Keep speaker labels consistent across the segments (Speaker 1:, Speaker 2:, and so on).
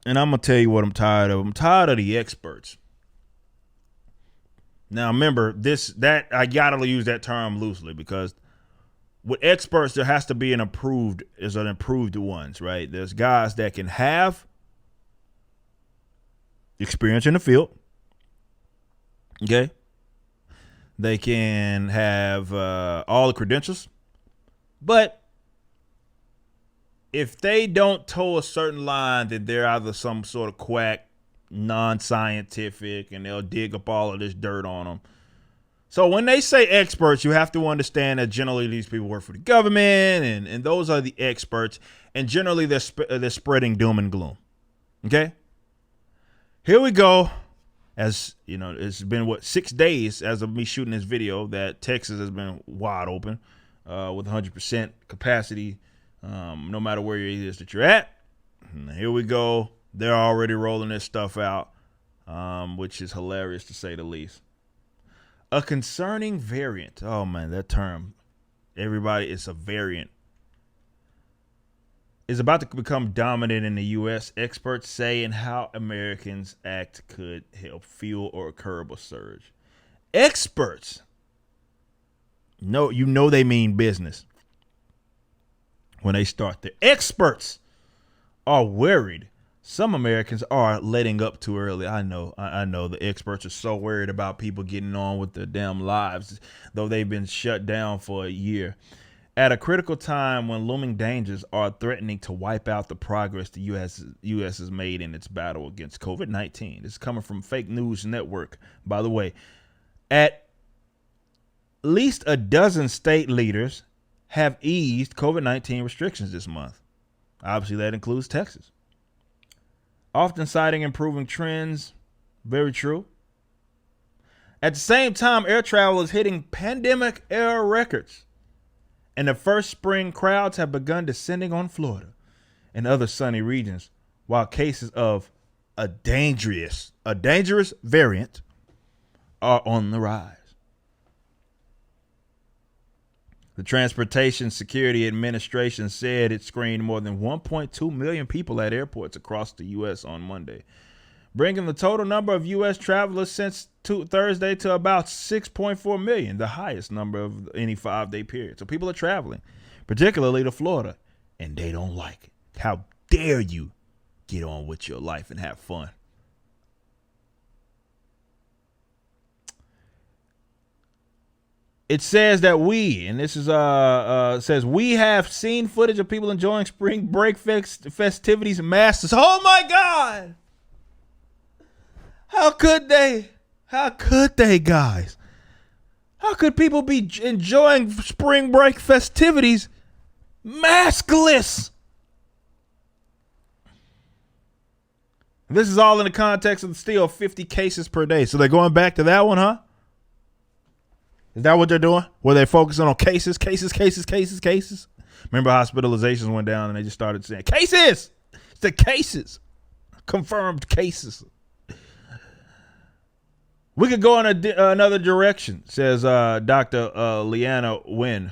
Speaker 1: And I'm going to tell you what I'm tired of. I'm tired of the experts. Now, remember, that I got to use that term loosely because with experts, there has to be an improved ones, right? There's guys that can have experience in the field. Okay. They can have all the credentials. But if they don't toe a certain line, then they're either some sort of quack, non-scientific, and they'll dig up all of this dirt on them. So when they say experts, you have to understand that generally these people work for the government, and those are the experts. And generally they're spreading doom and gloom. Okay? Here we go. As you know, it's been 6 days as of me shooting this video that Texas has been wide open with 100% capacity, no matter where it is that you're at. And here we go. They're already rolling this stuff out, which is hilarious to say the least. A concerning variant. Oh man, that term. Everybody, it's a variant. Is about to become dominant in the U.S., experts say, and how Americans act could help fuel or curb a surge. Experts, no, you know they mean business when they start there. Experts are worried. Some Americans are letting up too early. I know the experts are so worried about people getting on with their damn lives, though they've been shut down for a year. At a critical time when looming dangers are threatening to wipe out the progress the U.S. has made in its battle against COVID-19. This is coming from Fake News Network, by the way. At least a dozen state leaders have eased COVID-19 restrictions this month. Obviously, that includes Texas. Often citing improving trends. Very true. At the same time, air travel is hitting pandemic-era records. And the first spring crowds have begun descending on Florida and other sunny regions, while cases of a dangerous variant are on the rise. The Transportation Security Administration said it screened more than 1.2 million people at airports across the U.S. on Monday, bringing the total number of U.S. travelers since Thursday to about 6.4 million, the highest number of any 5-day period. So people are traveling, particularly to Florida, and they don't like it. How dare you get on with your life and have fun? It says that we have seen footage of people enjoying spring break festivities and masks. Oh my God! How could they? How could they, guys? How could people be enjoying spring break festivities maskless? This is all in the context of still 50 cases per day. So they're going back to that one, huh? Is that what they're doing? Were they focusing on cases? Remember hospitalizations went down and they just started saying, cases! It's the cases. Confirmed cases. We could go in another direction, says Dr. Leanna Wynn.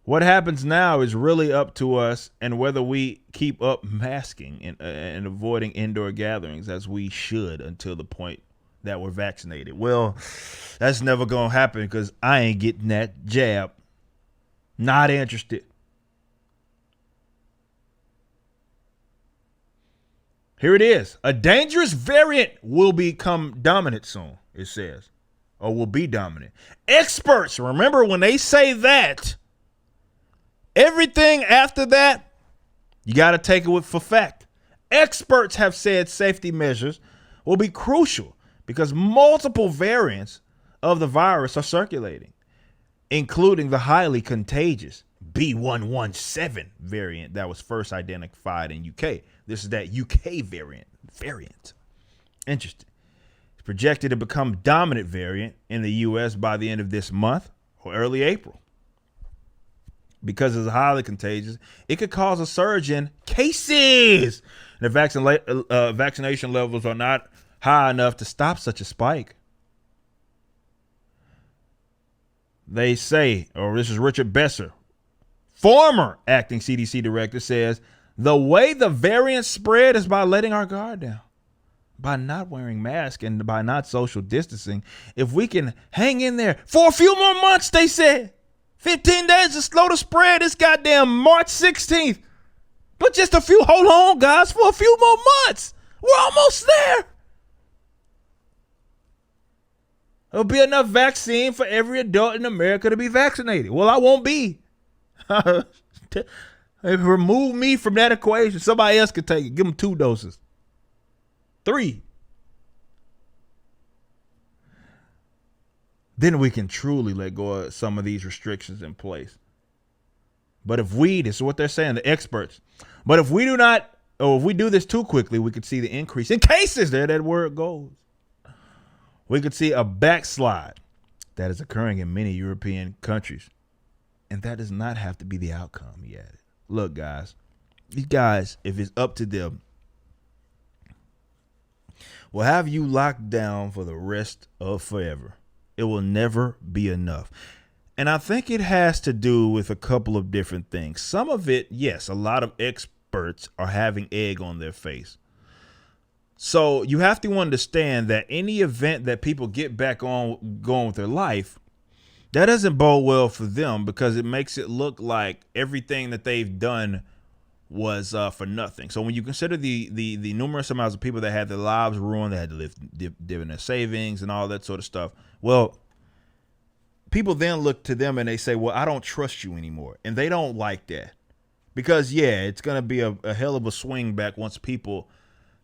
Speaker 1: What happens now is really up to us and whether we keep up masking and avoiding indoor gatherings as we should until the point that we're vaccinated. Well, that's never going to happen because I ain't getting that jab. Not interested. Here it is. A dangerous variant will become dominant soon, it says, or will be dominant. Experts, remember when they say that, everything after that, you got to take it for fact. Experts have said safety measures will be crucial because multiple variants of the virus are circulating, including the highly contagious B.1.1.7 variant that was first identified in UK. This is that UK variant. Interesting. It's projected to become dominant variant in the US by the end of this month or early April. Because it's highly contagious, it could cause a surge in cases. The vaccination levels are not high enough to stop such a spike. They say, or this is Richard Besser, former acting CDC director, says The way the variant spread is by letting our guard down, by not wearing masks and by not social distancing. If we can hang in there for a few more months, they said 15 days to slow the spread. It's goddamn March 16th. But just a few, hold on, guys, for a few more months. We're almost there. There'll be enough vaccine for every adult in America to be vaccinated. Well, I won't be. Remove me from that equation. Somebody else can take it. Give them 2 doses. 3. Then we can truly let go of some of these restrictions in place. But if this is what they're saying, the experts. But if we do not, or if we do this too quickly, we could see the increase in cases. There that word goes. We could see a backslide that is occurring in many European countries. And that does not have to be the outcome, he added. Look, guys, these guys, if it's up to them, will have you locked down for the rest of forever. It will never be enough. And I think it has to do with a couple of different things. Some of it, yes, a lot of experts are having egg on their face. So you have to understand that any event that people get back on going with their life, that doesn't bode well for them, because it makes it look like everything that they've done was for nothing. So when you consider the numerous amounts of people that had their lives ruined, they had to live dividend savings and all that sort of stuff, well, people then look to them and they say, well, I don't trust you anymore. And they don't like that, because, yeah, it's going to be a hell of a swing back once people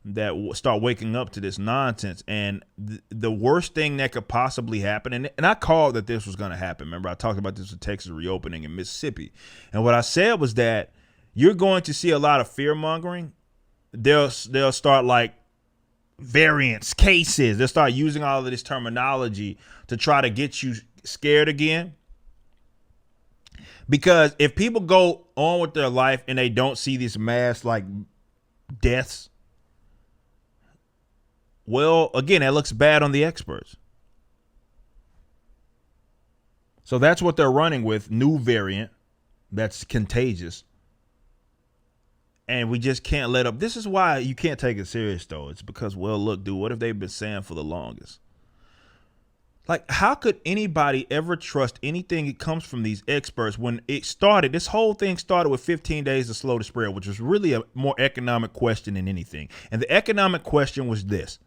Speaker 1: that start waking up to this nonsense. And the worst thing that could possibly happen, and I called that this was going to happen. Remember, I talked about this with Texas reopening in Mississippi. And what I said was that you're going to see a lot of fear mongering. They'll start like variants, cases. They'll start using all of this terminology to try to get you scared again. Because if people go on with their life and they don't see these mass like deaths, well, again, that looks bad on the experts. So that's what they're running with, new variant that's contagious. And we just can't let up. This is why you can't take it serious, though. It's because, well, look, dude, what have they been saying for the longest? Like, how could anybody ever trust anything that comes from these experts when it started? This whole thing started with 15 days to slow the spread, which was really a more economic question than anything. And the economic question was this: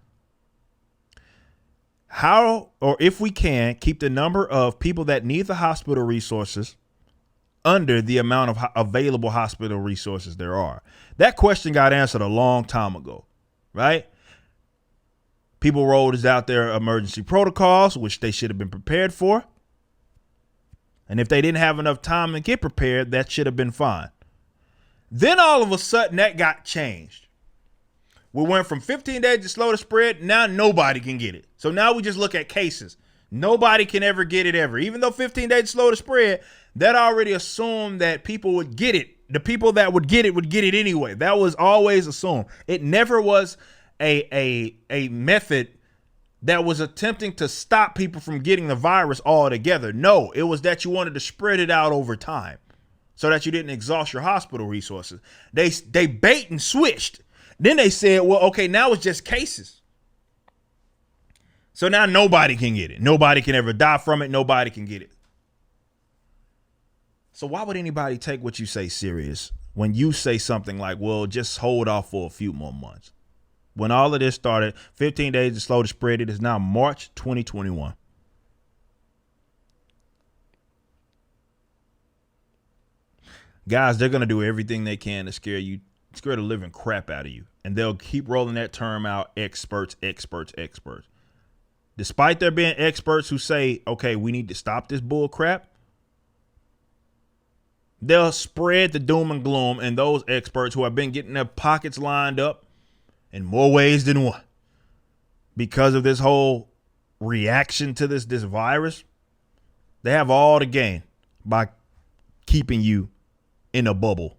Speaker 1: how, or if we can, keep the number of people that need the hospital resources under the amount of available hospital resources there are. That question got answered a long time ago, right? People rolled out their emergency protocols, which they should have been prepared for. And if they didn't have enough time to get prepared, that should have been fine. Then all of a sudden that got changed. We went from 15 days to slow the spread. Now nobody can get it. So now we just look at cases. Nobody can ever get it ever. Even though 15 days to slow the spread, that already assumed that people would get it. The people that would get it anyway. That was always assumed. It never was a method that was attempting to stop people from getting the virus altogether. No, it was that you wanted to spread it out over time so that you didn't exhaust your hospital resources. They bait and switched. Then they said, well, okay, now it's just cases. So now nobody can get it. Nobody can ever die from it. Nobody can get it. So why would anybody take what you say serious when you say something like, well, just hold off for a few more months? When all of this started, 15 days to slow the spread, it is now March 2021. Guys, they're going to do everything they can to scare the living crap out of you. And they'll keep rolling that term out, experts, experts, experts. Despite there being experts who say, okay, we need to stop this bull crap, they'll spread the doom and gloom, and those experts who have been getting their pockets lined up in more ways than one because of this whole reaction to this virus, they have all to gain by keeping you in a bubble.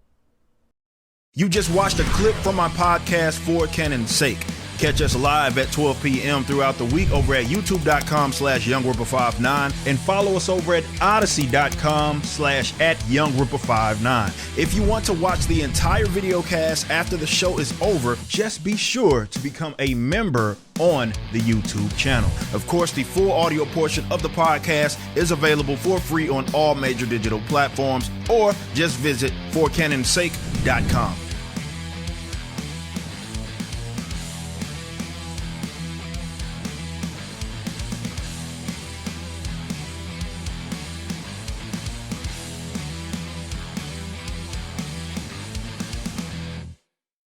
Speaker 1: You just watched a clip from my podcast, For Cannon's Sake. Catch us live at 12 p.m. throughout the week over at youtube.com/YoungRipper59 and follow us over at odyssey.com/@YoungRipper59. If you want to watch the entire video cast after the show is over, just be sure to become a member on the YouTube channel. Of course, the full audio portion of the podcast is available for free on all major digital platforms, or just visit forcanonsake.com.